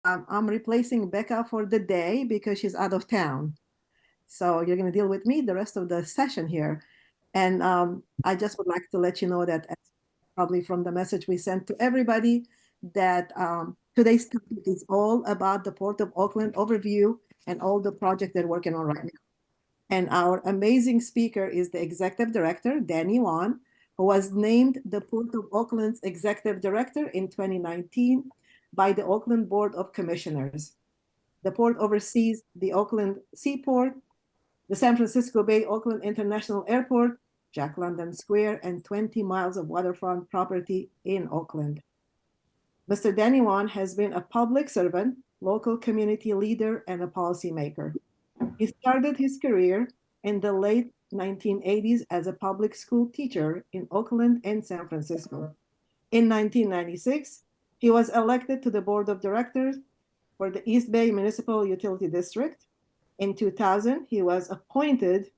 I'm replacing Becca for the day because she's out of town. So you're going to deal with me the rest of the session here. And I just would like to let you know that probably from the message we sent to everybody that today's topic is all about the Port of Oakland overview and all the projects they're working on right now. And our amazing speaker is the executive director, Danny Wan, who was named the Port of Oakland's executive director in 2019 by the Oakland Board of Commissioners. The port oversees the Oakland Seaport, the San Francisco Bay Oakland International Airport, Jack London Square, and 20 miles of waterfront property in Oakland. Mr. Danny Wan has been a public servant, local community leader, and a policymaker. He started his career in the late 1980s as a public school teacher in Oakland and San Francisco. In 1996, he was elected to the board of directors for the East Bay Municipal Utility District. In 2000, he was appointed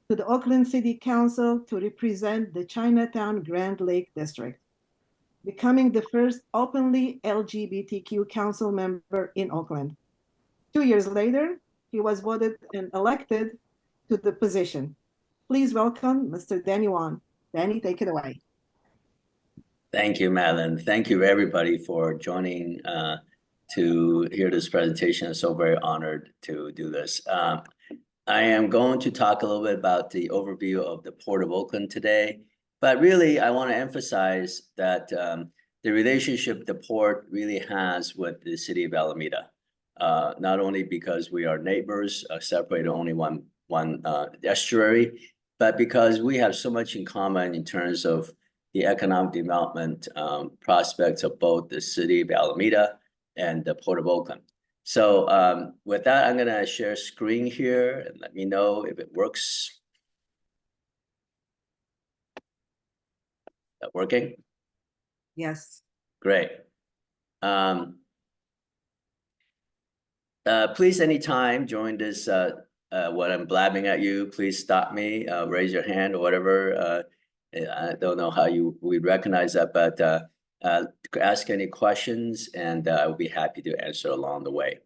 to the Oakland City Council to represent the Chinatown Grand Lake District, becoming the first openly LGBTQ council member in Oakland. 2 years later, he was voted and elected to the position. Please welcome Mr. Danny Wan. Danny, take it away. Thank you, Madeline. Thank you, everybody, for joining to hear this presentation. I'm so very honored to do this. I am going to talk a little bit about the overview of the Port of Oakland today, but really I want to emphasize that the relationship the port really has with the City of Alameda, not only because we are neighbors, separated only one estuary, but because we have so much in common in terms of the economic development prospects of both the City of Alameda and the Port of Oakland. So with that, I'm gonna share screen here and let me know if it works. That working? Yes. Great. Please, anytime during this, what I'm blabbing at you, please stop me, raise your hand or whatever. I don't know how you would recognize that, but ask any questions and I will be happy to answer along the way.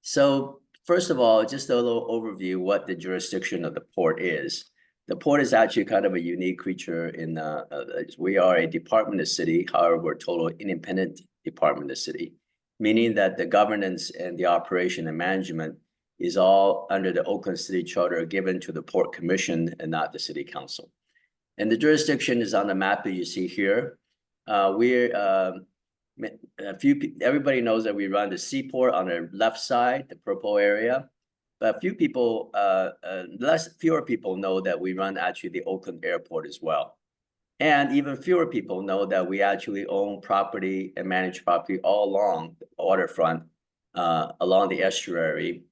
So first of all, just a little overview what the jurisdiction of the port is. The port is actually kind of a unique creature in we are a department of the city, however, we're a total independent department of the city, meaning that the governance and the operation and management is all under the Oakland City Charter given to the Port Commission and not the City Council. And the jurisdiction is on the map that you see here. Everybody knows that we run the seaport on the left side, the purple area, but fewer people know that we run actually the Oakland Airport as well. And even fewer people know that we actually own property and manage property all along the waterfront, along the estuary,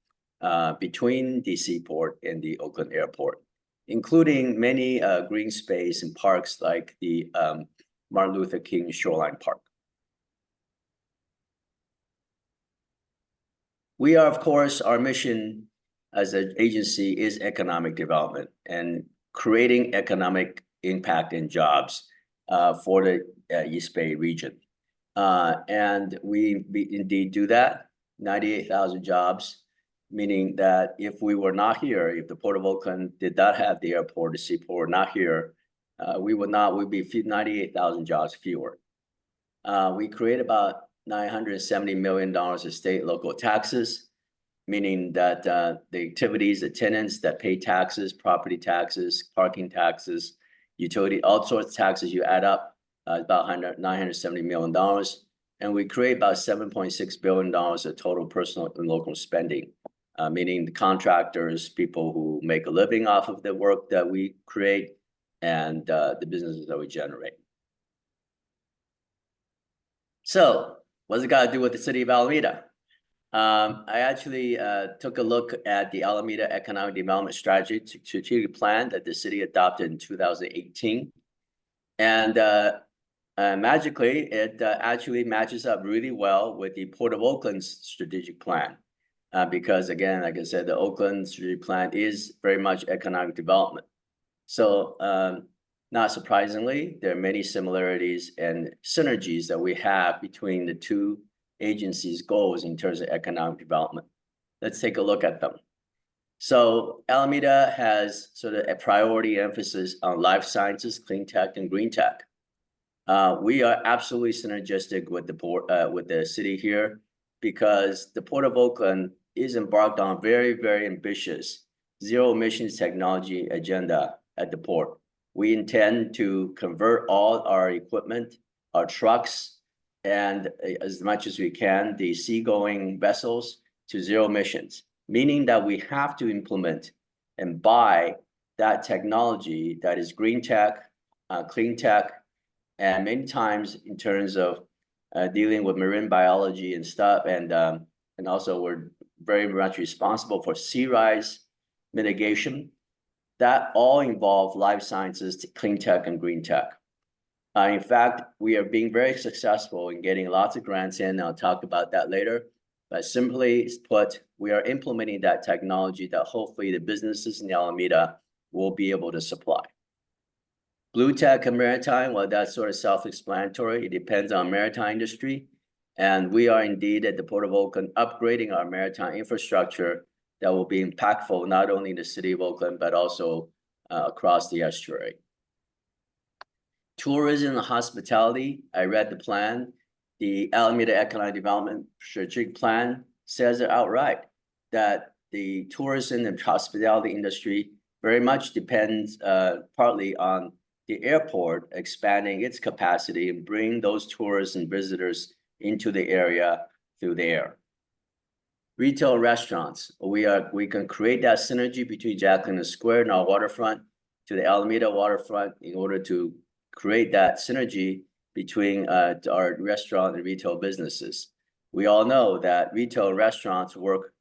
between the seaport and the Oakland Airport, including many green space and parks like the Martin Luther King Shoreline Park. We are, of course, our mission as an agency is economic development and creating economic impact and jobs for the East Bay region. And we indeed do that, 98,000 jobs, meaning that if we were not here, if the Port of Oakland did not have the airport, the seaport not here, we'd be 98,000 jobs fewer. We create about $970 million of state local taxes, meaning that the activities, the tenants that pay taxes, property taxes, parking taxes, utility, all sorts of taxes, you add up about $970 million. And we create about $7.6 billion of total personal and local spending, meaning the contractors, people who make a living off of the work that we create and the businesses that we generate. So what's it got to do with the City of Alameda? I actually took a look at the Alameda Economic Development Strategic Plan that the city adopted in 2018. And magically, it actually matches up really well with the Port of Oakland's strategic plan. Because again, like I said, the Oakland strategic plan is very much economic development. So Not surprisingly, there are many similarities and synergies that we have between the two agencies' goals in terms of economic development. Let's take a look at them. So Alameda has sort of a priority emphasis on life sciences, clean tech, and green tech. We are absolutely synergistic with the port, with the city here, because the Port of Oakland is embarked on a very, very ambitious zero emissions technology agenda at the port. We intend to convert all our equipment, our trucks, and as much as we can, the seagoing vessels to zero emissions, meaning that we have to implement and buy that technology that is green tech, clean tech, and many times in terms of dealing with marine biology and stuff, and also we're very much responsible for sea rise mitigation. That all involve life sciences, clean tech, and green tech. In fact, we are being very successful in getting lots of grants in. I'll talk about that later. But simply put, we are implementing that technology that hopefully the businesses in Alameda will be able to supply. Blue tech and maritime, well, that's sort of self-explanatory. It depends on maritime industry. And we are indeed at the Port of Oakland upgrading our maritime infrastructure that will be impactful not only in the city of Oakland, but also across the estuary. Tourism and hospitality, I read the plan. The Alameda Economic Development Strategic Plan says it outright that the tourism and hospitality industry very much depends partly on the airport expanding its capacity and bring those tourists and visitors into the area through the air. Retail and restaurants, we can create that synergy between Jacqueline Square and our waterfront to the Alameda waterfront in order to create that synergy between our restaurant and retail businesses. We all know that retail and restaurants work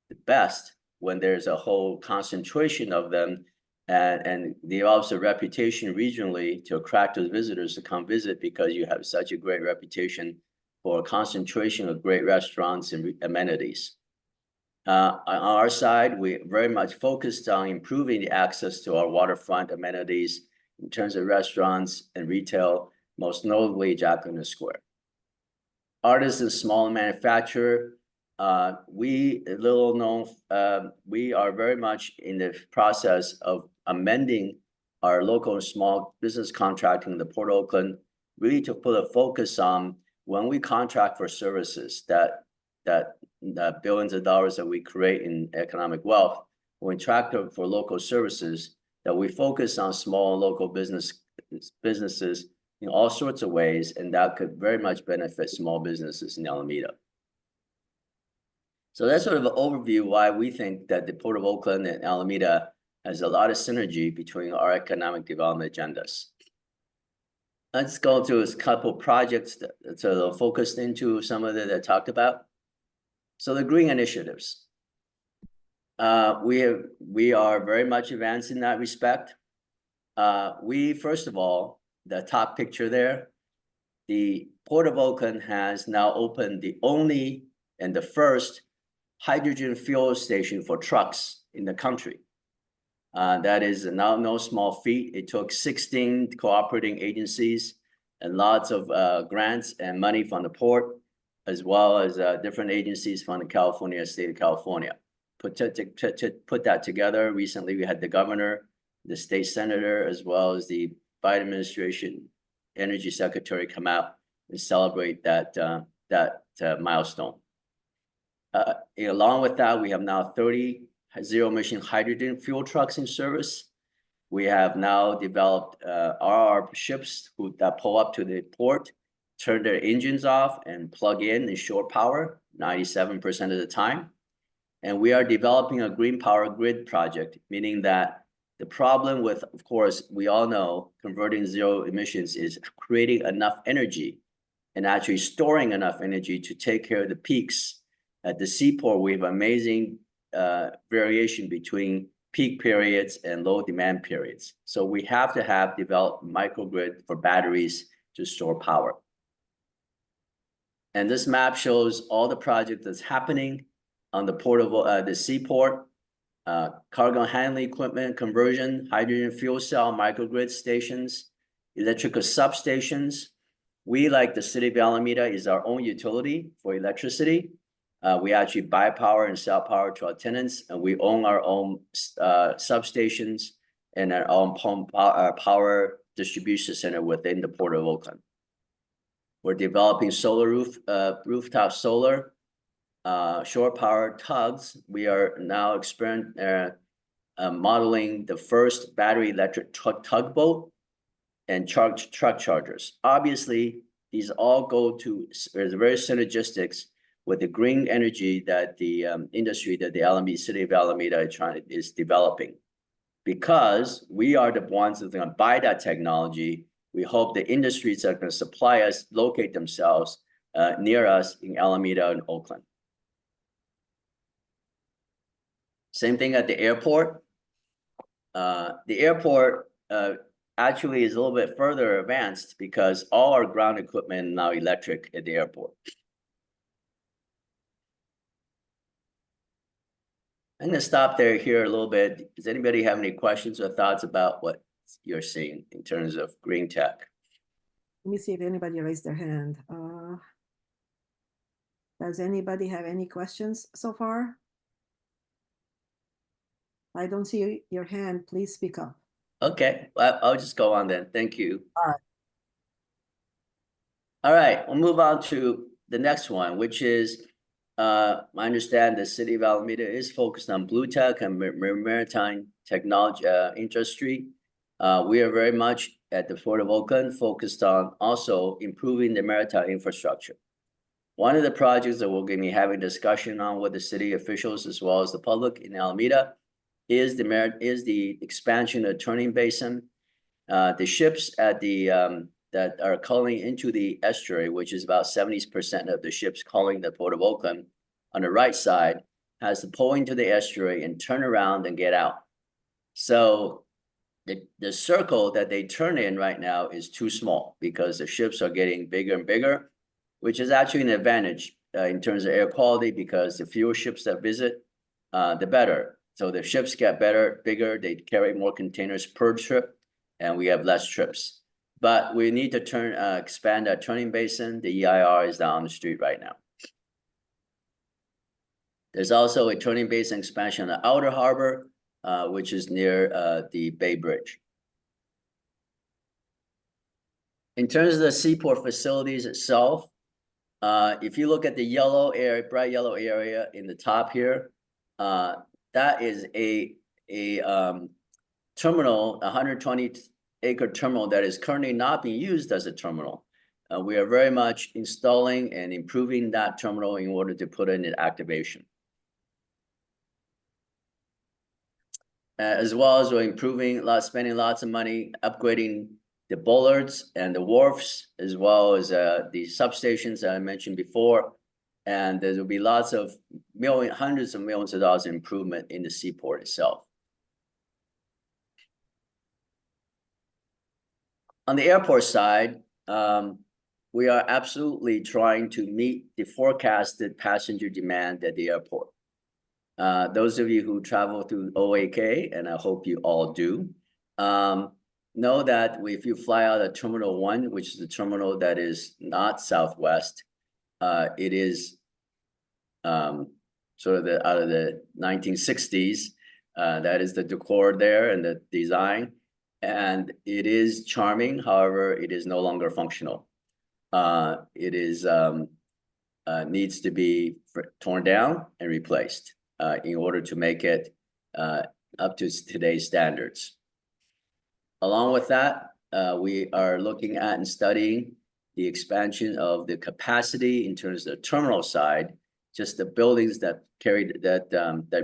the best when there's a whole concentration of them, and they also have a reputation regionally to attract those visitors to come visit because you have such a great reputation for a concentration of great restaurants and amenities. On our side, we very much focused on improving the access to our waterfront amenities in terms of restaurants and retail, most notably Jacqueline Square. Artists and small manufacturer, we are very much in the process of amending our local and small business contracting in the Port of Oakland, really to put a focus on when we contract for services that billions of dollars that we create in economic wealth, when we contract for local services, that we focus on small and local businesses in all sorts of ways, and that could very much benefit small businesses in Alameda. So that's sort of an overview why we think that the Port of Oakland and Alameda has a lot of synergy between our economic development agendas. Let's go to a couple projects that are focused into some of that I talked about. So the green initiatives. We are very much advanced in that respect. First of all, the top picture there, the Port of Oakland has now opened the only and the first hydrogen fuel station for trucks in the country. That is now no small feat. It took 16 cooperating agencies and lots of grants and money from the port, as well as different agencies from the state of California. Put that together. Recently, we had the governor, the state senator, as well as the Biden administration energy secretary come out and celebrate that milestone. Along with that, we have now 30 zero-emission hydrogen fuel trucks in service. We have now developed our ships that pull up to the port, turn their engines off and plug in shore power 97% of the time. And we are developing a green power grid project, meaning that the problem with, of course, we all know converting zero emissions is creating enough energy and actually storing enough energy to take care of the peaks. At the seaport, we have amazing variation between peak periods and low demand periods. So we have to have developed microgrid for batteries to store power. And this map shows all the project that's happening on the port of the seaport. cargo handling equipment, conversion, hydrogen fuel cell, microgrid stations, electrical substations. We, like the City of Alameda, is our own utility for electricity. We actually buy power and sell power to our tenants, and we own our own substations and our own power distribution center within the Port of Oakland. We're developing solar rooftop solar, shore power tugs. We are now modeling the first battery electric tugboat and truck chargers. Obviously, these all go to very synergistics with the green energy that the industry that the City of Alameda is developing. Because we are the ones that are going to buy that technology, we hope the industries that are going to supply us locate themselves near us in Alameda and Oakland. Same thing at the airport. The airport actually is a little bit further advanced because all our ground equipment is now electric at the airport. I'm going to stop here a little bit. Does anybody have any questions or thoughts about what you're seeing in terms of green tech? Let me see if anybody raised their hand. Does anybody have any questions so far? I don't see your hand. Please speak up. Okay, well, I'll just go on then. Thank you. All right. All right, we'll move on to the next one, which is, I understand the City of Alameda is focused on blue tech and maritime technology industry. We are very much at the Port of Oakland focused on also improving the maritime infrastructure. One of the projects that we're going to be having discussion on with the city officials as well as the public in Alameda is the expansion of turning basin. The ships at the that are calling into the estuary, which is about 70% of the ships calling the Port of Oakland, on the right side, has to pull into the estuary and turn around and get out. So the circle that they turn in right now is too small because the ships are getting bigger and bigger, which is actually an advantage in terms of air quality because the fewer ships that visit, the better. So the ships get bigger, they carry more containers per trip, and we have less trips. But we need to expand that turning basin. The EIR is down the street right now. There's also a turning basin expansion on the outer harbor, which is near the Bay Bridge. In terms of the seaport facilities itself, if you look at the yellow area, bright yellow area in the top here, that is a terminal, 120-acre terminal that is currently not being used as a terminal. We are very much installing and improving that terminal in order to put it in activation. As well as we're spending lots of money upgrading the bollards and the wharfs, as well as the substations that I mentioned before. And there will be lots of hundreds of millions of dollars improvement in the seaport itself. On the airport side, we are absolutely trying to meet the forecasted passenger demand at the airport. Those of you who travel through OAK, and I hope you all do, know that if you fly out of Terminal 1, which is the terminal that is not Southwest, it is sort of out of the 1960s. That is the decor there and the design. And it is charming. However, it is no longer functional. It is needs to be torn down and replaced in order to make it up to today's standards. Along with that, we are looking at and studying the expansion of the capacity in terms of the terminal side, just the buildings that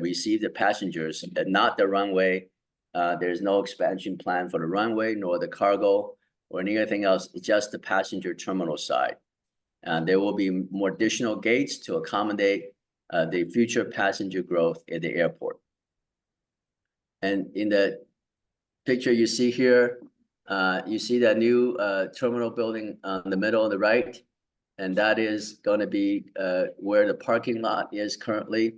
receive the passengers, and not the runway. There's no expansion plan for the runway, nor the cargo, or anything else. It's just the passenger terminal side. And there will be more additional gates to accommodate the future passenger growth at the airport. And in the picture you see here, you see that new terminal building on the middle on the right, and that is going to be where the parking lot is currently.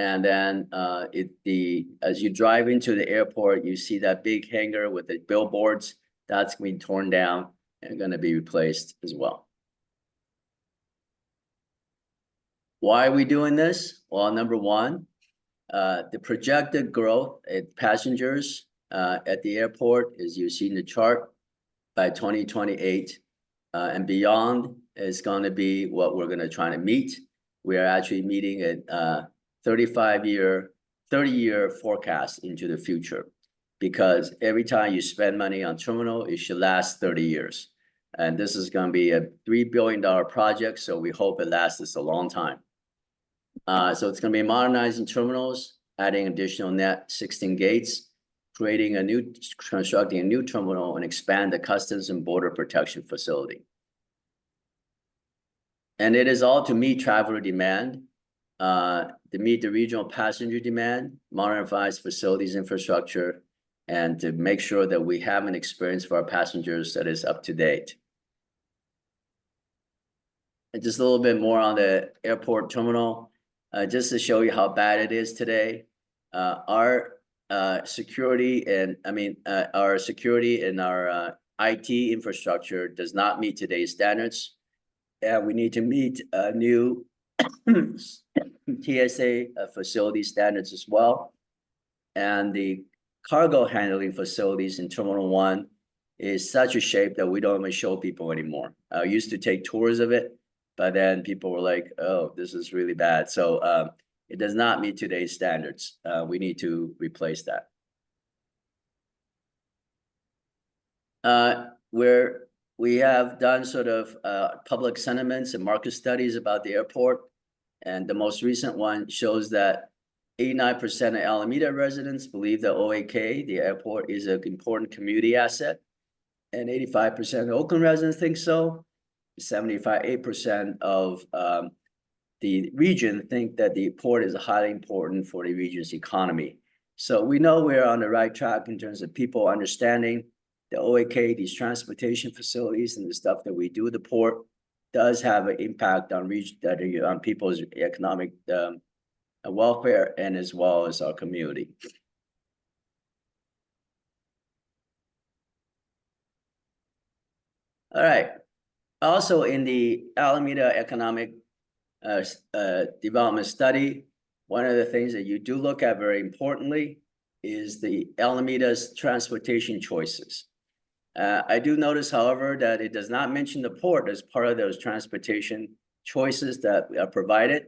And then as you drive into the airport, you see that big hangar with the billboards. That's going to be torn down and going to be replaced as well. Why are we doing this? Well, number one, the projected growth at passengers at the airport, as you see in the chart, by 2028 and beyond is going to be what we're going to try to meet. We are actually meeting a 30-year forecast into the future, because every time you spend money on terminal, it should last 30 years. And this is going to be a $3 billion project, so we hope it lasts us a long time. So it's going to be modernizing terminals, adding additional net 16 gates, constructing a new terminal, and expand the Customs and Border Protection facility. And it is all to meet traveler demand, to meet the regional passenger demand, modernize facilities infrastructure, and to make sure that we have an experience for our passengers that is up to date. And just a little bit more on the airport terminal, just to show you how bad it is today. Our security and our IT infrastructure does not meet today's standards. We need to meet new TSA facility standards as well. And the cargo handling facilities in Terminal 1 is such a shape that we don't even show people anymore. I used to take tours of it, but then people were like, oh, this is really bad. So it does not meet today's standards. We need to replace that. We have done sort of public sentiments and market studies about the airport. And the most recent one shows that 89% of Alameda residents believe that OAK, the airport, is an important community asset. And 85% of Oakland residents think so. 8% of the region think that the port is highly important for the region's economy. So we know we're on the right track in terms of people understanding the OAK, these transportation facilities and the stuff that we do at the port does have an impact on people's economic welfare and as well as our community. All right. Also in the Alameda Economic Development Study, one of the things that you do look at very importantly is the Alameda's transportation choices. I do notice, however, that it does not mention the port as part of those transportation choices that are provided.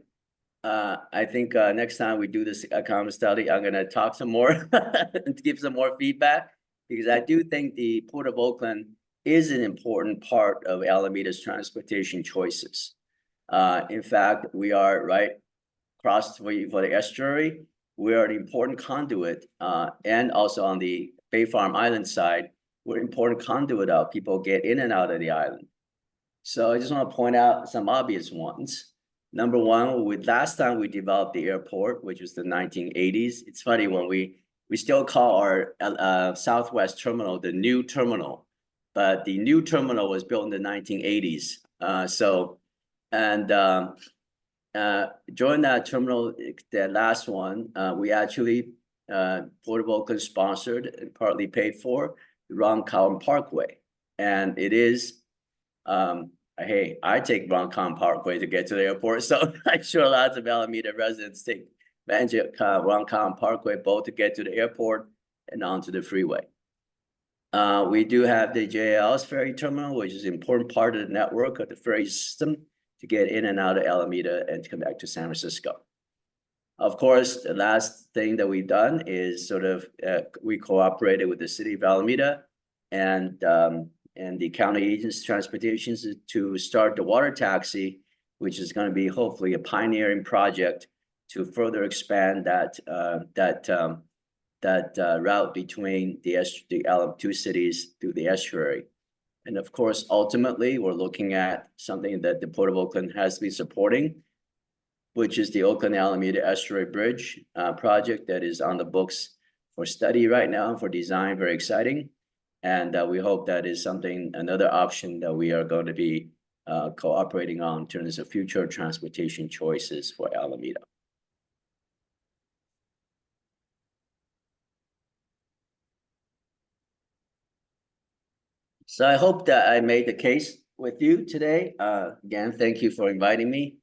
I think next time we do this economic study, I'm going to talk some more and give some more feedback, because I do think the Port of Oakland is an important part of Alameda's transportation choices. In fact, we are right across for the estuary. We are an important conduit, and also on the Bay Farm Island side, we're an important conduit of people get in and out of the island. So I just want to point out some obvious ones. Number one, last time we developed the airport, which was the 1980s. It's funny when we still call our Southwest terminal the new terminal, but the new terminal was built in the 1980s. During that terminal, the last one, we actually, Port of Oakland sponsored and partly paid for the Ronkonkoma Parkway. And it is, hey, I take Ronkonkoma Parkway to get to the airport. So I'm sure lots of Alameda residents take advantage of Ronkonkoma Parkway both to get to the airport and onto the freeway. We do have the JL's ferry terminal, which is an important part of the network of the ferry system to get in and out of Alameda and to come back to San Francisco. Of course, the last thing that we've done is sort of we cooperated with the City of Alameda and the county agency transportation to start the water taxi, which is going to be hopefully a pioneering project to further expand that route between the two cities through the estuary. And of course, ultimately, we're looking at something that the Port of Oakland has to be supporting, which is the Oakland Alameda Estuary Bridge project that is on the books for study right now, for design, very exciting. And we hope that is another option that we are going to be cooperating on in terms of future transportation choices for Alameda. So I hope that I made the case with you today. Again, thank you for inviting me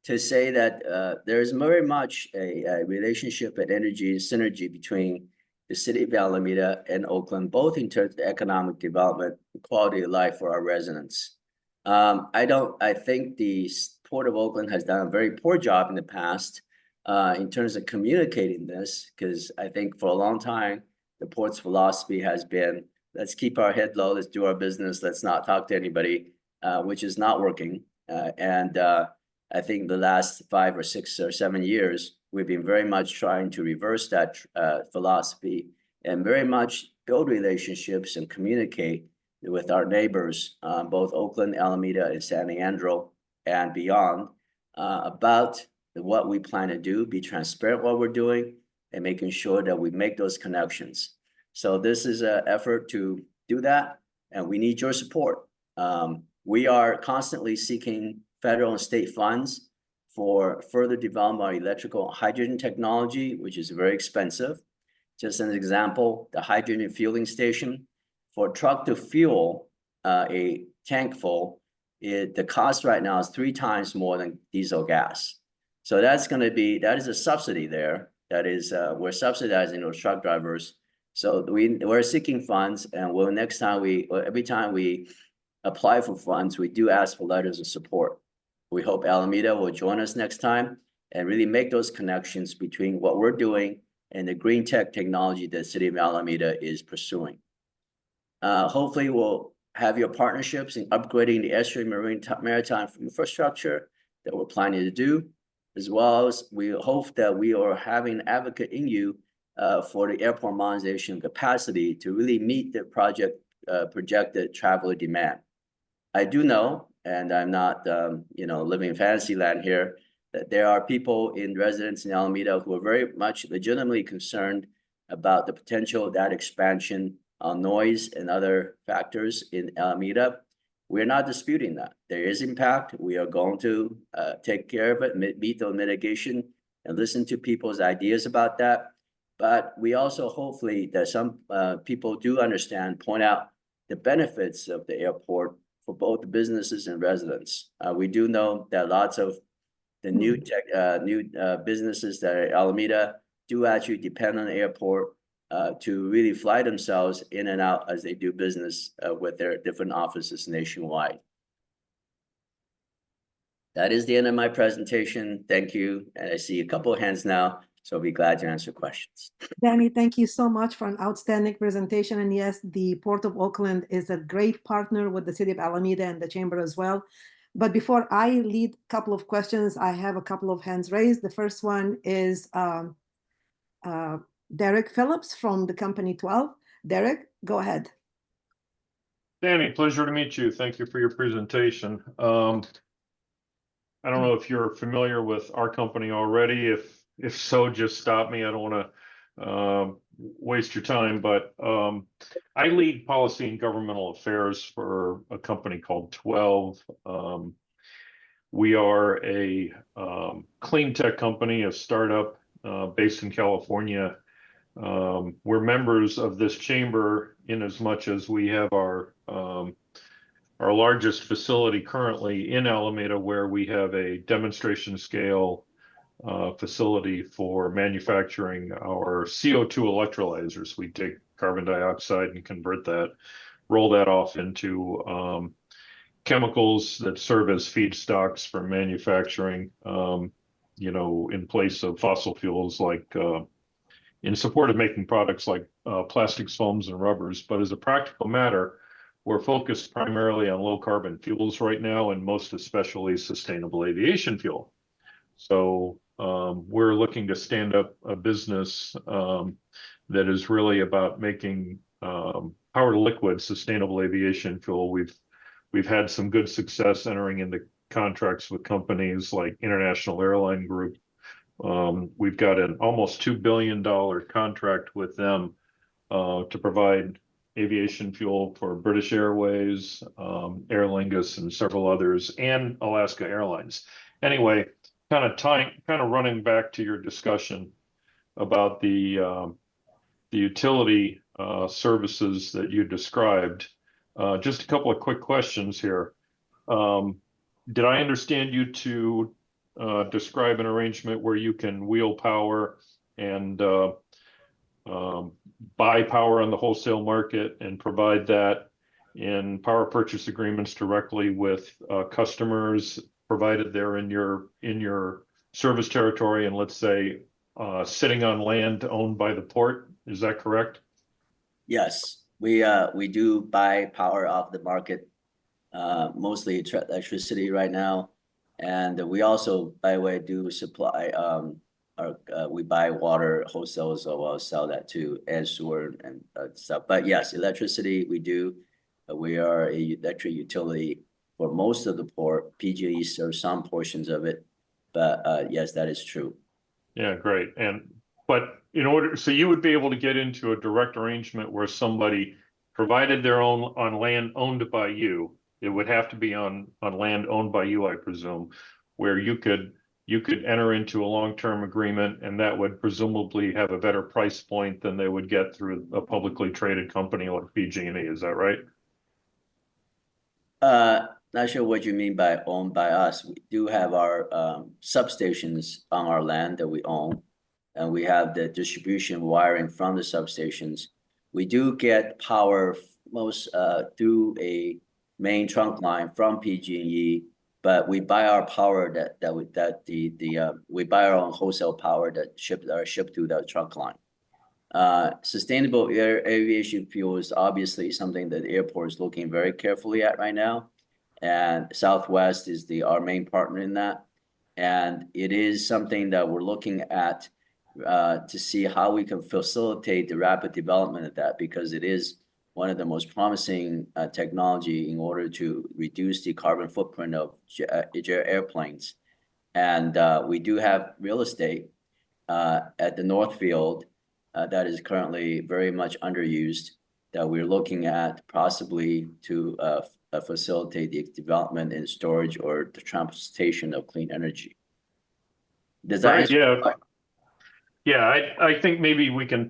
to say that there is very much a relationship and energy synergy between the city of Alameda and Oakland, both in terms of economic development and quality of life for our residents. I think the Port of Oakland has done a very poor job in the past in terms of communicating this, because I think for a long time, the port's philosophy has been, let's keep our head low, let's do our business, let's not talk to anybody, which is not working. I think the last 5 or 6 or 7 years, we've been very much trying to reverse that philosophy and very much build relationships and communicate with our neighbors, both Oakland, Alameda, and San Leandro, and beyond, about what we plan to do, be transparent what we're doing, and making sure that we make those connections. So this is an effort to do that, and we need your support. We are constantly seeking federal and state funds for further development of electrical hydrogen technology, which is very expensive. Just an example, the hydrogen fueling station, for a truck to fuel a tank full, the cost right now is 3 times more than diesel gas. So that is a subsidy there. That is, we're subsidizing those truck drivers. So we're seeking funds, and every time we apply for funds, we do ask for letters of support. We hope Alameda will join us next time and really make those connections between what we're doing and the green tech technology that the City of Alameda is pursuing. Hopefully we'll have your partnerships in upgrading the estuary maritime infrastructure that we're planning to do, as well as we hope that we are having an advocate in you for the airport modernization capacity to really meet the projected traveler demand. I do know, and I'm not living in fantasy land here, that there are people residents in Alameda who are very much legitimately concerned about the potential of that expansion on noise and other factors in Alameda. We're not disputing that. There is impact. We are going to take care of it, meet the mitigation, and listen to people's ideas about that. But we also hopefully that some people do understand, point out the benefits of the airport for both the businesses and residents. We do know that lots of the new businesses that are at Alameda do actually depend on the airport to really fly themselves in and out as they do business with their different offices nationwide. That is the end of my presentation. Thank you. And I see a couple of hands now, so I'll be glad to answer questions. Danny, thank you so much for an outstanding presentation. And yes, the Port of Oakland is a great partner with the City of Alameda and the Chamber as well. But before I lead a couple of questions, I have a couple of hands raised. The first one is Derek Phillips from the company 12. Derek, go ahead. Danny, pleasure to meet you. Thank you for your presentation. I don't know if you're familiar with our company already. If so, just stop me. I don't want to waste your time, but I lead policy and governmental affairs for a company called 12. We are a clean tech company, a startup based in California. We're members of this chamber in as much as we have our largest facility currently in Alameda, where we have a demonstration scale facility for manufacturing our CO2 electrolyzers. We take carbon dioxide and convert that, roll that off into chemicals that serve as feedstocks for manufacturing, in place of fossil fuels, like in support of making products like plastics, foams, and rubbers. But as a practical matter, we're focused primarily on low carbon fuels right now, and most especially sustainable aviation fuel. So we're looking to stand up a business that is really about making power to liquid sustainable aviation fuel. We've had some good success entering into contracts with companies like International Airline Group. We've got an almost $2 billion contract with them to provide aviation fuel for British Airways, Aer Lingus, and several others, and Alaska Airlines. Anyway, kind of running back to your discussion about the utility services that you described. Just a couple of quick questions here. Did I understand you to describe an arrangement where you can wheel power and buy power on the wholesale market and provide that in power purchase agreements directly with customers, provided they're in your service territory and, let's say, sitting on land owned by the port? Is that correct? Yes, we do buy power off the market, mostly electricity right now, and we also, by the way, do supply. We buy water wholesale, so I'll sell that too, and sewer and stuff. But yes, electricity we do. We are a electric utility for most of the port. PG&E serves some portions of it, but yes, that is true. Yeah, great. But in order, so you would be able to get into a direct arrangement where somebody provided their own on land owned by you. It would have to be on land owned by you, I presume, where you could enter into a long-term agreement, and that would presumably have a better price point than they would get through a publicly traded company like PG&E. Is that right? Not sure what you mean by owned by us. We do have our substations on our land that we own, and we have the distribution wiring from the substations. We do get power most through a main trunk line from PG&E, but we buy our power we buy our own wholesale power that are shipped through the trunk line. Sustainable aviation fuel is obviously something that the airport is looking very carefully at right now, and Southwest is our main partner in that, and it is something that we're looking at to see how we can facilitate the rapid development of that, because it is one of the most promising technology in order to reduce the carbon footprint of airplanes. And we do have real estate at the North Field that is currently very much underused, that we're looking at possibly to facilitate the development and storage or the transportation of clean energy. Does that answer? Yeah, I think maybe we can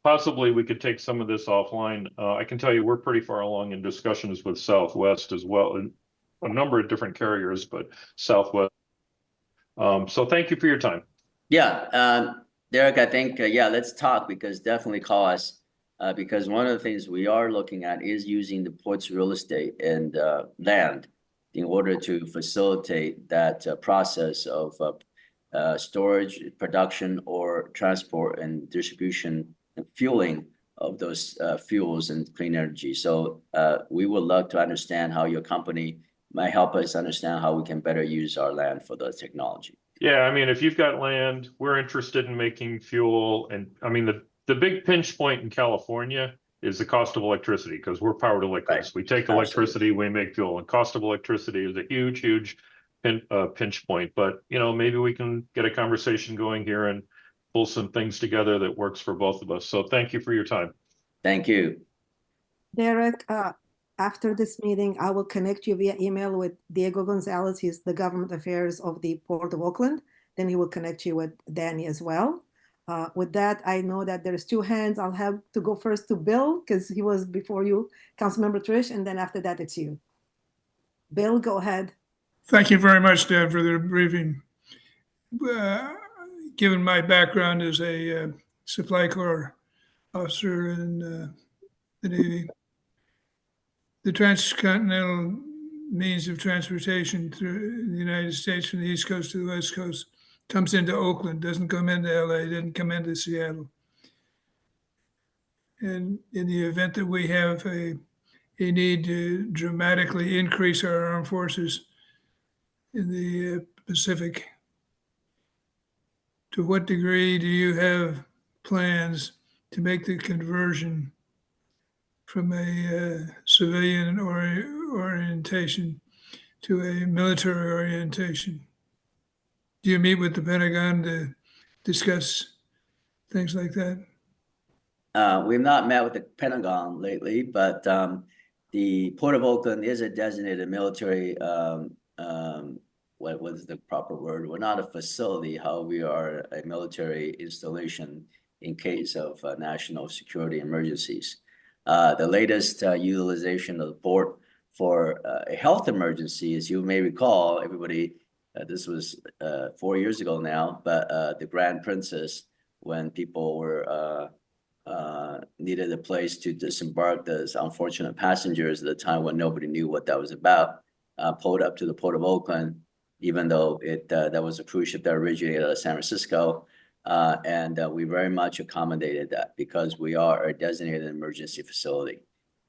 possibly we could take some of this offline. I can tell you we're pretty far along in discussions with Southwest as well, and a number of different carriers, but Southwest. So thank you for your time. Yeah, Derek, I think, yeah, let's talk, because definitely call us, because one of the things we are looking at is using the port's real estate and land in order to facilitate that process of storage, production, or transport and distribution and fueling of those fuels and clean energy. So we would love to understand how your company might help us understand how we can better use our land for the technology. Yeah, I mean, if you've got land, we're interested in making fuel. And I mean, the big pinch point in California is the cost of electricity, because we're powered electrics. Right. We take electricity, we make fuel, and cost of electricity is a huge pinch point. But, you know, maybe we can get a conversation going here and pull some things together that works for both of us. So thank you for your time. Thank you. Derek, after this meeting, I will connect you via email with Diego Gonzalez. He's the government affairs of the Port of Oakland. Then he will connect you with Danny as well. With that, I know that there's two hands. I'll have to go first to Bill, because he was before you, Councilmember Trish, and then after that, it's you. Bill, go ahead. Thank you very much, Dan, for the briefing. Given my background as a supply corps officer in the Navy, the transcontinental means of transportation through the United States from the East Coast to the West Coast comes into Oakland, doesn't come into LA, doesn't come into Seattle. And in the event that we have a need to dramatically increase our armed forces in the Pacific, to what degree do you have plans to make the conversion from a civilian orientation to a military orientation? Do you meet with the Pentagon to discuss things like that? We've not met with the Pentagon lately, but the Port of Oakland is a designated military, what is the proper word? We're not a facility, how we are a military installation in case of national security emergencies. The latest utilization of the port for a health emergency, as you may recall, everybody, this was 4 years ago now, but the Grand Princess, when people were needed a place to disembark those unfortunate passengers at a time when nobody knew what that was about, pulled up to the Port of Oakland, even though that was a cruise ship that originated out of San Francisco. And we very much accommodated that because we are a designated emergency facility.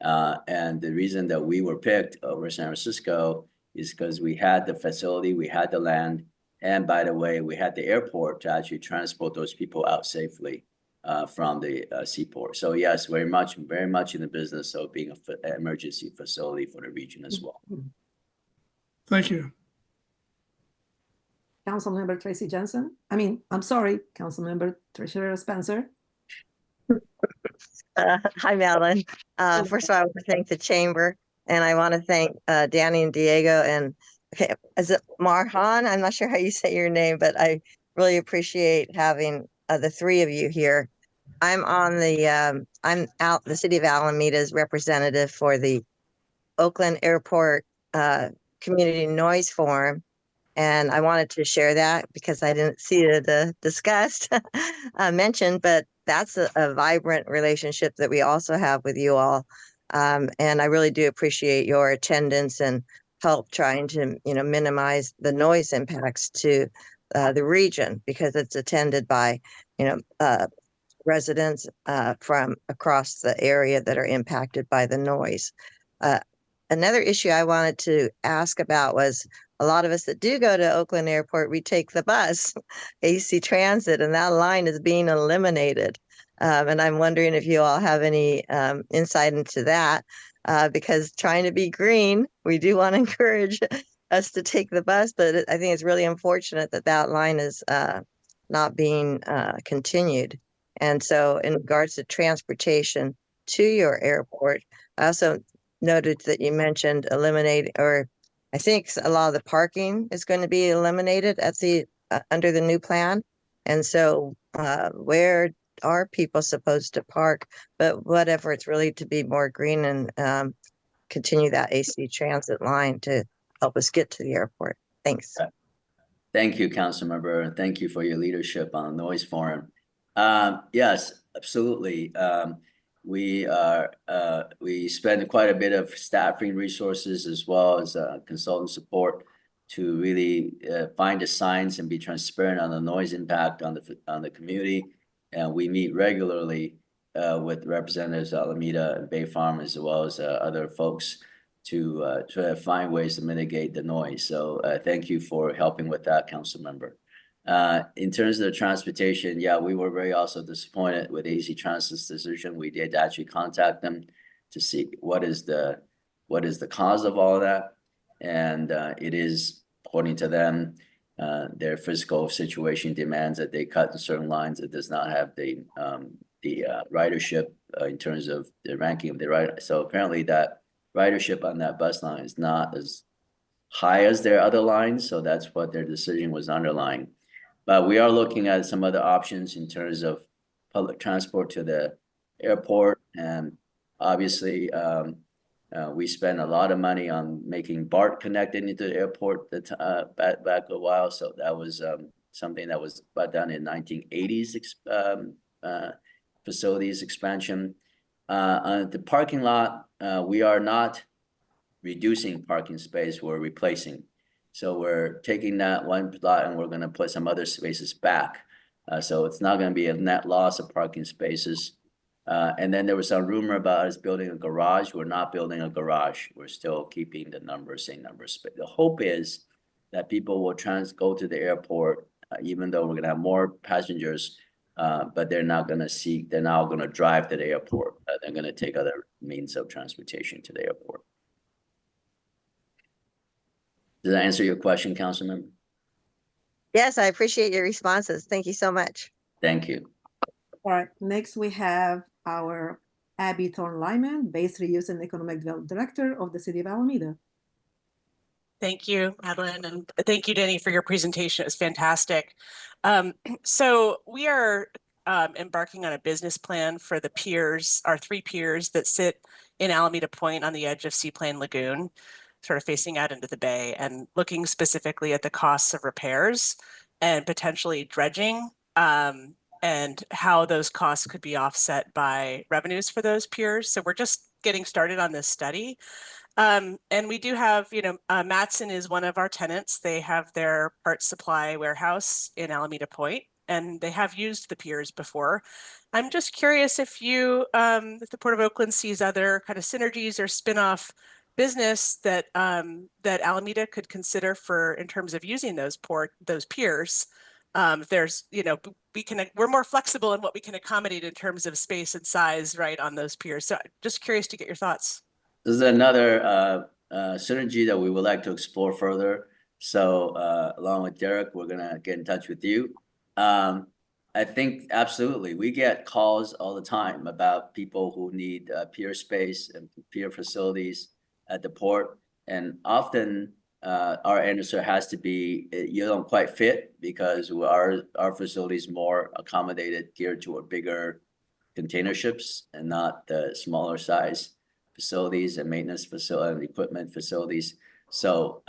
And the reason that we were picked over San Francisco is because we had the facility, we had the land, and by the way, we had the airport to actually transport those people out safely from the seaport. So yes, very much in the business of being an emergency facility for the region as well. Thank you. Councilmember Tracy Jensen. I'm sorry, Councilmember Treasurer Spencer. Hi, Madeline. First of all, I want to thank the chamber, and I want to thank Danny and Diego, and is it Marhan? I'm not sure how you say your name, but I really appreciate having the three of you here. I'm on the I'm out the City of Alameda's representative for the Oakland Airport Community Noise Forum. And I wanted to share that because I didn't see it discussed, mentioned, but that's a vibrant relationship that we also have with you all. And I really do appreciate your attendance and help trying to, minimize the noise impacts to the region, because it's attended by, residents from across the area that are impacted by the noise. Another issue I wanted to ask about was, a lot of us that do go to Oakland Airport, we take the bus, AC Transit, and that line is being eliminated. And I'm wondering if you all have any insight into that, because trying to be green, we do want to encourage us to take the bus, but I think it's really unfortunate that that line is not being continued. And so in regards to transportation to your airport, I also noted that you mentioned eliminate, or I think a lot of the parking is going to be eliminated at the under the new plan. And so where are people supposed to park? But whatever, it's really to be more green and continue that AC Transit line to help us get to the airport. Thanks. Thank you, Councilmember, and thank you for your leadership on the Noise Forum. Yes, absolutely. We spend quite a bit of staffing resources as well as consultant support to really find the signs and be transparent on the noise impact on the community. And we meet regularly with representatives of Alameda and Bay Farm, as well as other folks, to try to find ways to mitigate the noise. So thank you for helping with that, Councilmember. In terms of the transportation, yeah, we were very also disappointed with AC Transit's decision. We did actually contact them to see what is the cause of all of that. And it is, according to them, their physical situation demands that they cut in certain lines that does not have the ridership in terms of the ranking of the rider. So apparently that ridership on that bus line is not as high as their other lines. So that's what their decision was underlying. But we are looking at some other options in terms of public transport to the airport. And obviously, we spent a lot of money on making BART connected into the airport back a while. So that was something that was done in 1980s facilities expansion. On the parking lot, we are not reducing parking space, we're replacing. So we're taking that one lot and we're going to put some other spaces back. So it's not going to be a net loss of parking spaces. And then there was some rumor about us building a garage. We're not building a garage. We're still keeping the same numbers. But the hope is that people will go to the airport, even though we're going to have more passengers, but they're now going to drive to the airport. They're going to take other means of transportation to the airport. Does that answer your question, Councilmember? Yes, I appreciate your responses. Thank you so much. Thank you. All right, next we have our Abby Thorne-Lyman, Base Reuse and Economic Development Director of the City of Alameda. Thank you, Madeline, and thank you, Danny, for your presentation. It was fantastic. So we are embarking on a business plan for the piers, our 3 piers that sit in Alameda Point on the edge of Seaplane Lagoon, sort of facing out into the bay, and looking specifically at the costs of repairs and potentially dredging, and how those costs could be offset by revenues for those piers. So we're just getting started on this study. And we do have, Matson is one of our tenants. They have their parts supply warehouse in Alameda Point, and they have used the piers before. I'm just curious if if the Port of Oakland sees other kind of synergies or spin-off business that that Alameda could consider for in terms of using those piers. There's, we're more flexible in what we can accommodate in terms of space and size, right, on those piers. So just curious to get your thoughts. This is another synergy that we would like to explore further. So along with Derek, we're gonna get in touch with you. I think absolutely, we get calls all the time about people who need pier space and pier facilities at the port, and often our answer has to be you don't quite fit because our facility is more accommodated, geared toward bigger container ships and not the smaller size facilities and maintenance facility and equipment facilities. So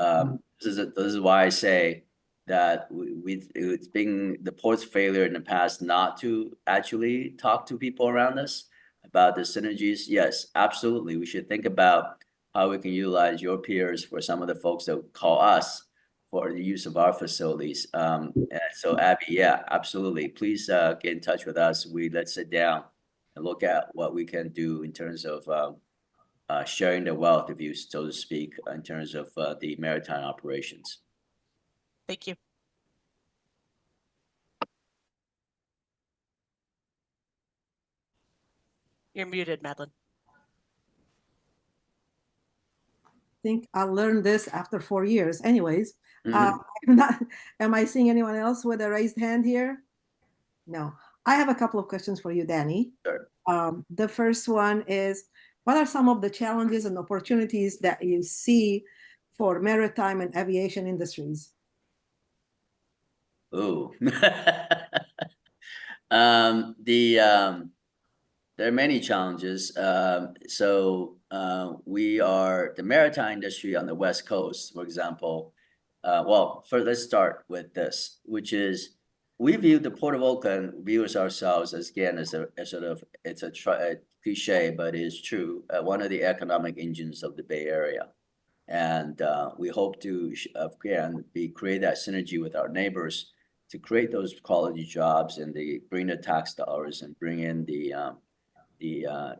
this is why I say that it's been the port's failure in the past not to actually talk to people around us about the synergies. Yes, absolutely. We should think about how we can utilize your peers for some of the folks that call us for the use of our facilities. So Abby, yeah, absolutely. Please get in touch with us. Let's sit down and look at what we can do in terms of sharing the wealth, if you so to speak, in terms of the maritime operations. Thank you. You're muted, Madeline. I think I learned this after 4 years. Anyways, am I seeing anyone else with a raised hand here? No. I have a couple of questions for you, Danny. Sure. The first one is, what are some of the challenges and opportunities that you see for maritime and aviation industries? Ooh. There are many challenges. We are the maritime industry on the West Coast, for example. Let's start with this, which is we view the Port of Oakland views ourselves as, again, as a sort of, it's a cliche, but it is true, one of the economic engines of the Bay Area. And we hope to, again, create that synergy with our neighbors to create those quality jobs and bring the tax dollars and bring in the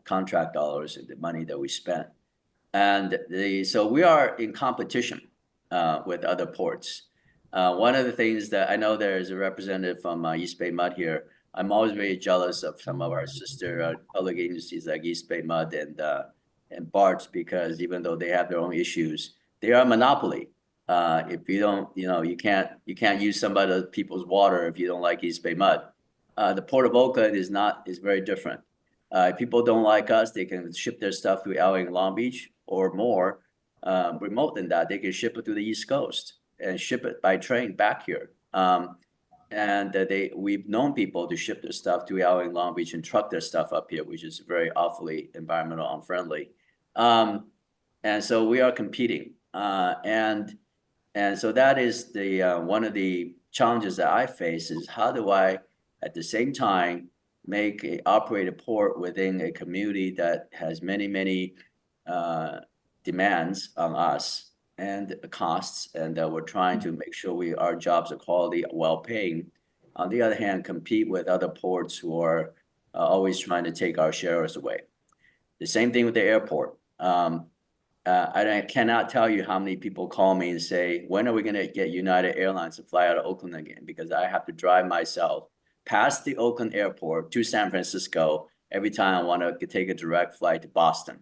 contract dollars and the money that we spent. And so we are in competition with other ports. One of the things that I know there is a representative from East Bay Mud here. I'm always very jealous of some of our sister public agencies like East Bay Mud and BARTS, because even though they have their own issues, they are a monopoly. If you don't, you can't use some other people's water if you don't like East Bay Mud. The Port of Oakland is very different. If people don't like us, they can ship their stuff through LA and Long Beach, or more remote than that, they can ship it to the East Coast and ship it by train back here. We've known people to ship their stuff to LA and Long Beach and truck their stuff up here, which is very awfully environmental unfriendly. And so we are competing. And so that is one of the challenges that I face is how do I, at the same time, operate a port within a community that has many, many demands on us and costs, and we're trying to make sure our jobs are quality, well-paying. On the other hand, compete with other ports who are always trying to take our shares away. The same thing with the airport. I cannot tell you how many people call me and say, when are we going to get United Airlines to fly out of Oakland again? Because I have to drive myself past the Oakland airport to San Francisco every time I want to take a direct flight to Boston.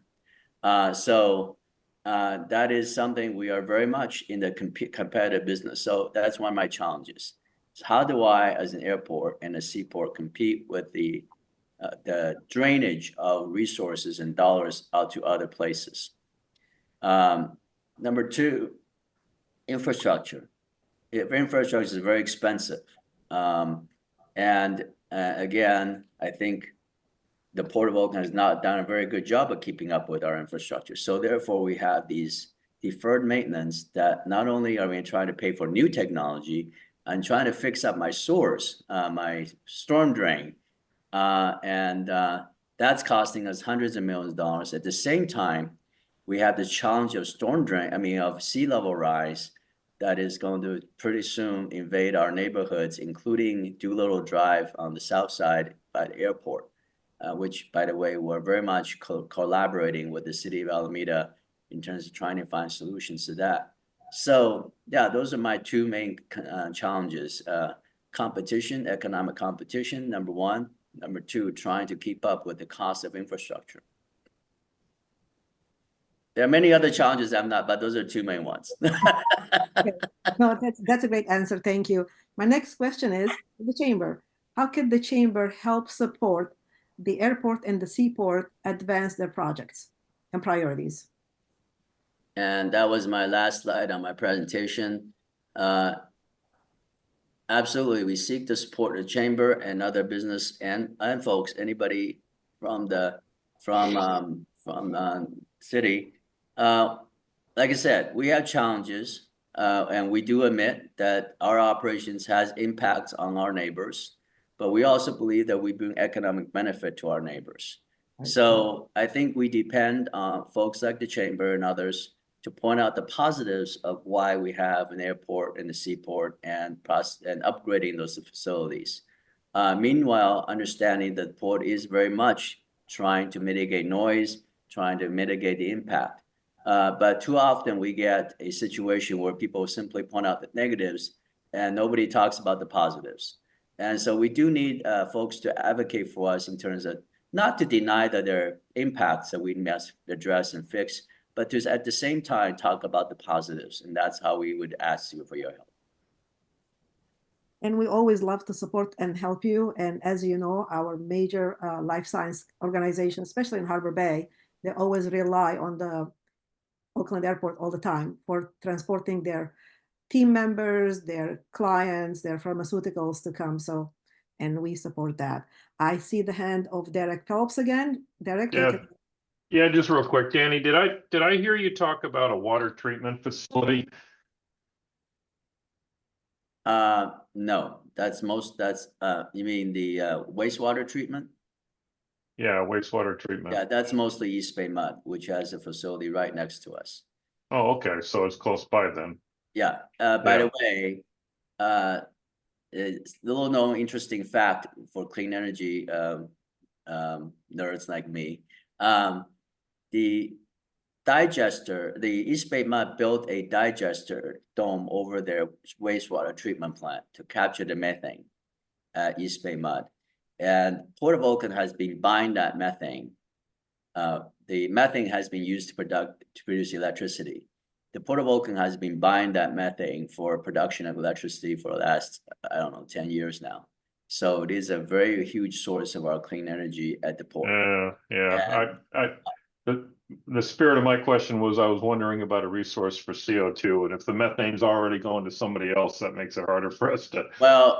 So that is something we are very much in the competitive business. So that's one of my challenges. So how do I, as an airport and a seaport, compete with the drainage of resources and dollars out to other places? Number two, infrastructure. Infrastructure is very expensive. And again, I think the Port of Oakland has not done a very good job of keeping up with our infrastructure. So therefore, we have these deferred maintenance that not only are we trying to pay for new technology, I'm trying to fix up my sewers, my storm drain, and that's costing us hundreds of millions of dollars. At the same time, we have the challenge of storm drain, of sea level rise that is going to pretty soon invade our neighborhoods, including Doolittle Drive on the south side by the airport, which, by the way, we're very much collaborating with the City of Alameda in terms of trying to find solutions to that. So yeah, those are my two main challenges. Competition, economic competition, number one. Number two, trying to keep up with the cost of infrastructure. There are many other challenges but those are two main ones. No, that's a great answer. Thank you. My next question is the chamber. How can the chamber help support the airport and the seaport advance their projects and priorities? And that was my last slide on my presentation. Absolutely, we seek to support the chamber and other business and folks, anybody from the city. Like I said, we have challenges, and we do admit that our operations has impacts on our neighbors, but we also believe that we bring economic benefit to our neighbors. So I think we depend on folks like the chamber and others to point out the positives of why we have an airport and a seaport and upgrading those facilities. Meanwhile, understanding that the port is very much trying to mitigate noise, trying to mitigate the impact. But too often we get a situation where people simply point out the negatives and nobody talks about the positives. And so we do need folks to advocate for us in terms of not to deny that there are impacts that we must address and fix, but to at the same time talk about the positives. And that's how we would ask you for your help. And we always love to support and help you. And as you know, our major life science organization, especially in Harbor Bay, they always rely on the Oakland Airport all the time for transporting their team members, their clients, their pharmaceuticals to come. So, and we support that. I see the hand of Derek Phelps again. Derek, yeah, just real quick, Danny, did I hear you talk about a water treatment facility? No, you mean the wastewater treatment? Yeah, wastewater treatment. Yeah, that's mostly East Bay Mud, which has a facility right next to us. Oh, okay, so it's close by then. Yeah. By the way, it's a little known interesting fact for clean energy nerds like me. The East Bay Mud built a digester dome over their wastewater treatment plant to capture the methane at East Bay Mud. And Port of Oakland has been buying that methane. The methane has been used to produce electricity. The Port of Oakland has been buying that methane for production of electricity for the last, 10 years now. So it is a very huge source of our clean energy at the port. The spirit of my question was I was wondering about a resource for CO2, and if the methane's already going to somebody else, that makes it harder for us to. Well,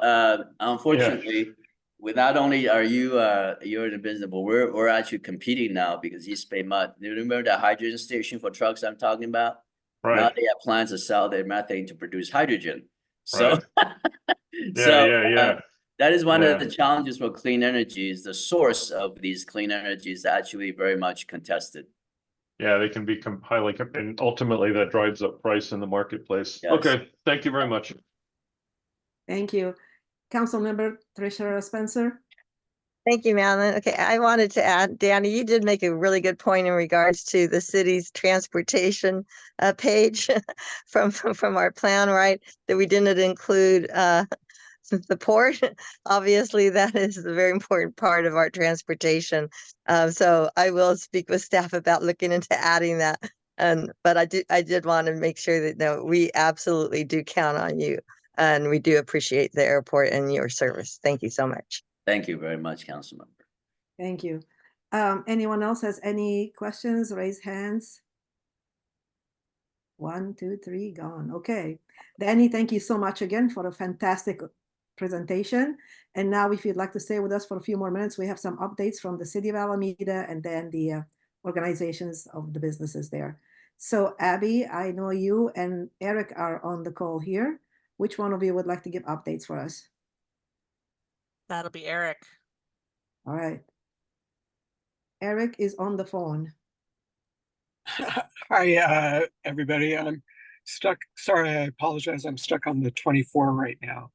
unfortunately, not only are you're in the business, but we're actually competing now because East Bay Mud. Do you remember that hydrogen station for trucks I'm talking about? Right. Now they have plans to sell their methane to produce hydrogen. So, right. That is one of the challenges for clean energy. Is the source of these clean energies actually very much contested. Yeah, they can be highly, and ultimately that drives up price in the marketplace. Yes. Okay, thank you very much. Thank you. Councilmember Treasurer Spencer. Thank you, Madeline. Okay, I wanted to add, Danny, you did make a really good point in regards to the city's transportation page from our plan, right? That we didn't include the port. Obviously, that is a very important part of our transportation. So I will speak with staff about looking into adding that. But I did want to make sure that no, we absolutely do count on you, and we do appreciate the airport and your service. Thank you so much. Thank you very much, Councilmember. Thank you. Anyone else has any questions? Raise hands. 1, 2, 3, gone. Okay. Danny, thank you so much again for a fantastic presentation. And now if you'd like to stay with us for a few more minutes, we have some updates from the City of Alameda and then the organizations of the businesses there. So Abby, I know you and Eric are on the call here. Which one of you would like to give updates for us? That'll be Eric. All right. Eric is on the phone. Hi, everybody. I'm stuck. Sorry, I apologize. I'm stuck on the 24 right now.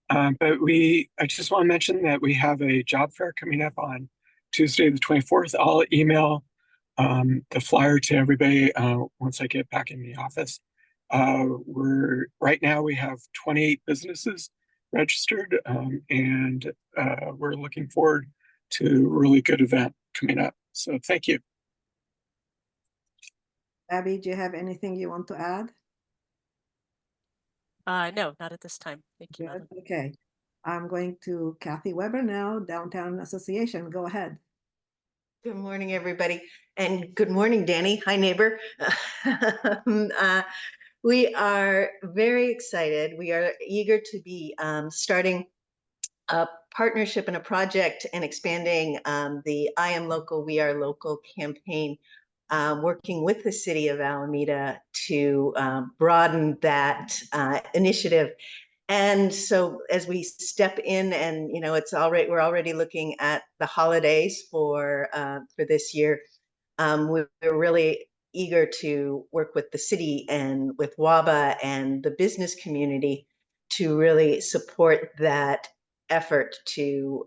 But I just want to mention that we have a job fair coming up on Tuesday, the 24th. I'll email the flyer to everybody once I get back in the office. Right now we have 28 businesses registered, and we're looking forward to a really good event coming up. So thank you. Abby, do you have anything you want to add? No, not at this time. Thank you, Madam. Okay. I'm going to Kathy Weber now, Downtown Association. Go ahead. Good morning, everybody. And good morning, Danny. Hi, neighbor. We are very excited. We are eager to be starting a partnership and a project and expanding the I Am Local, We Are Local campaign, working with the City of Alameda to broaden that initiative. And so as we step in and, you know, we're already looking at the holidays for this year. We're really eager to work with the city and with WABA and the business community to really support that effort to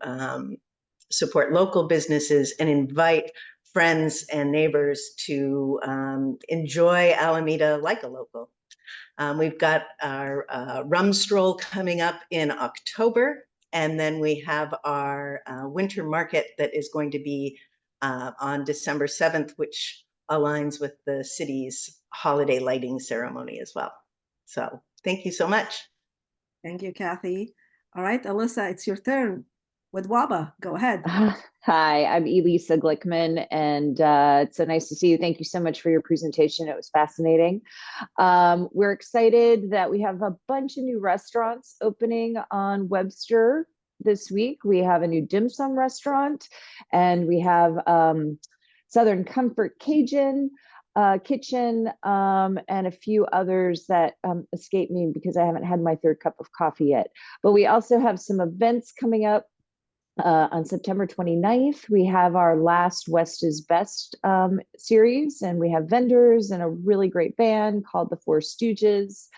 support local businesses and invite friends and neighbors to enjoy Alameda like a local. We've got our rum stroll coming up in October, and then we have our winter market that is going to be on December 7th, which aligns with the city's holiday lighting ceremony as well. So thank you so much. Thank you, Kathy. All right, Alyssa, it's your turn with WABA. Go ahead. Hi, I'm Elisa Glickman, and it's so nice to see you. Thank you so much for your presentation. It was fascinating. We're excited that we have a bunch of new restaurants opening on Webster this week. We have a new dim sum restaurant, and we have Southern Comfort Cajun Kitchen, and a few others that escape me because I haven't had my third cup of coffee yet. But we also have some events coming up. On September 29th, we have our last West is Best series, and we have vendors and a really great band called the Four Stooges.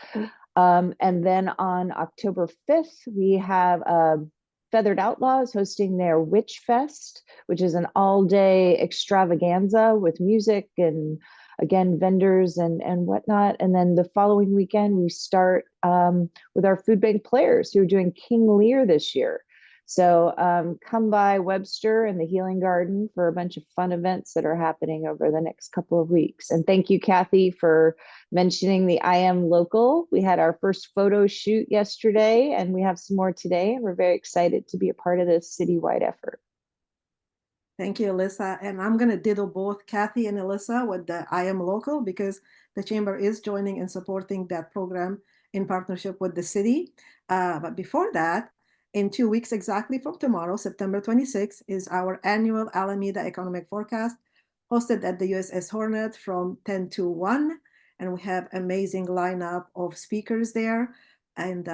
And then on October 5th, we have Feathered Outlaws hosting their Witch Fest, which is an all-day extravaganza with music and, again, vendors and whatnot. And then the following weekend, we start with our food bank players who are doing King Lear this year. So come by Webster and the Healing Garden for a bunch of fun events that are happening over the next couple of weeks. And thank you, Kathy, for mentioning the I Am Local. We had our first photo shoot yesterday, and we have some more today. And we're very excited to be a part of this citywide effort. Thank you, Alyssa. And I'm going to ditto both Kathy and Alyssa with the I Am Local, because the Chamber is joining and supporting that program in partnership with the city. But before that, in 2 weeks exactly from tomorrow, September 26th, is our annual Alameda Economic Forecast, hosted at the USS Hornet from 10 to 1. And we have amazing lineup of speakers there. And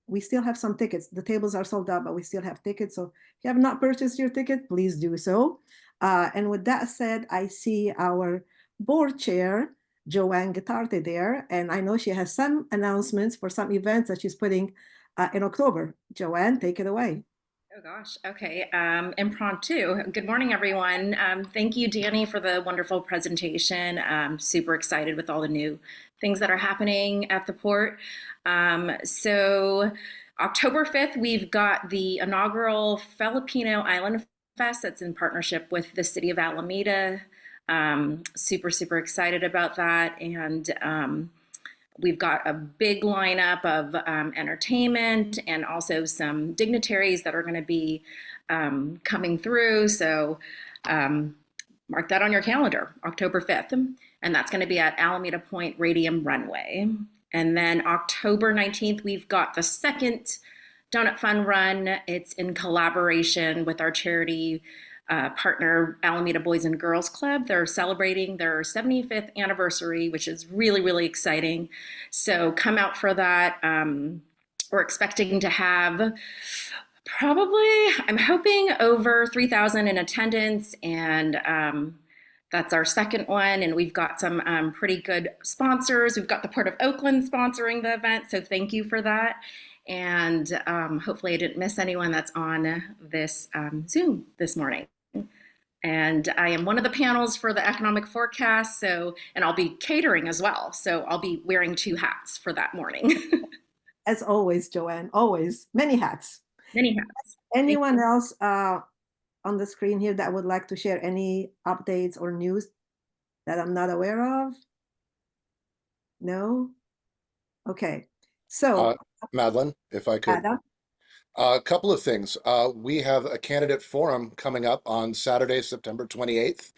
we still have some tickets. The tables are sold out, but we still have tickets. So if you have not purchased your ticket, please do so. And with that said, I see our board chair, Joanne Guitarte, there. And I know she has some announcements for some events that she's putting in October. Joanne, take it away. Oh gosh, okay. Impromptu. Good morning, everyone. Thank you, Danny, for the wonderful presentation. I'm super excited with all the new things that are happening at the port. So October 5th, we've got the inaugural Filipino Island Fest that's in partnership with the City of Alameda. Super excited about that. And we've got a big lineup of entertainment and also some dignitaries that are going to be coming through. So mark that on your calendar, October 5th. And that's going to be at Alameda Point Radium Runway. And then October 19th, we've got the second donut fun run. It's in collaboration with our charity partner, Alameda Boys and Girls Club. They're celebrating their 75th anniversary, which is really, really exciting. So come out for that. We're expecting to have probably, I'm hoping, over 3,000 in attendance, and that's our second one. And we've got some pretty good sponsors. We've got the Port of Oakland sponsoring the event, so thank you for that. And hopefully I didn't miss anyone that's on this Zoom this morning. And I am one of the panels for the economic forecast, and I'll be catering as well. So I'll be wearing 2 hats for that morning. As always, Joanne, always many hats. Many hats. Anyone else on the screen here that would like to share any updates or news that I'm not aware of? No? Okay. So, Madeline, if I could. Adam? A couple of things. We have a candidate forum coming up on Saturday, September 28th.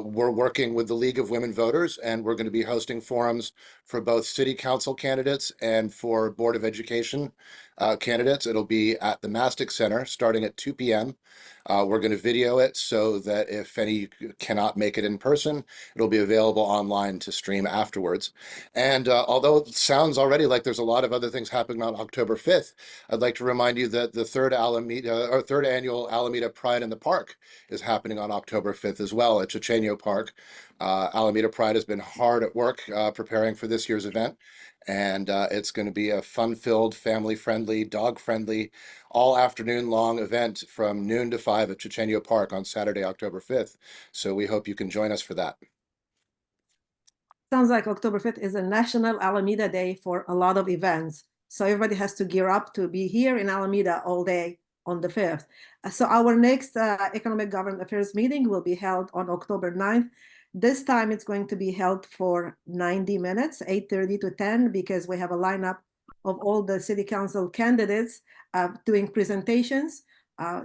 We're working with the League of Women Voters, and we're going to be hosting forums for both city council candidates and for Board of Education candidates. It'll be at the Mastic Center starting at 2 p.m. We're going to video it so that if any cannot make it in person, it'll be available online to stream afterwards. And although it sounds already like there's a lot of other things happening on October 5th, I'd like to remind you that the third annual Alameda Pride in the Park is happening on October 5th as well at Chichenio Park. Alameda Pride has been hard at work preparing for this year's event, and it's going to be a fun-filled, family-friendly, dog-friendly, all afternoon long event from noon to 5 at Chichenio Park on Saturday, October 5th. So we hope you can join us for that. Sounds like October 5th is a National Alameda Day for a lot of events. So everybody has to gear up to be here in Alameda all day on the 5th. So our next Economic Government Affairs meeting will be held on October 9th. This time it's going to be held for 90 minutes, 8:30 to 10, because we have a lineup of all the city council candidates doing presentations.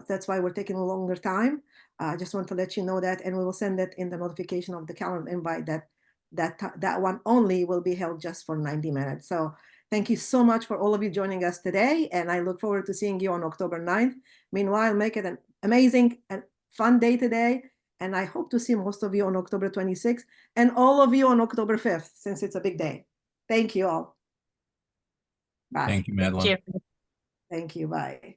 That's why we're taking a longer time. I just want to let you know that, and we will send it in the notification of the calendar invite that one only will be held just for 90 minutes. So thank you so much for all of you joining us today, and I look forward to seeing you on October 9th. Meanwhile, make it an amazing and fun day today, and I hope to see most of you on October 26th and all of you on October 5th, since it's a big day. Thank you all. Bye. Thank you, Madeline. Thank you. Thank you. Bye.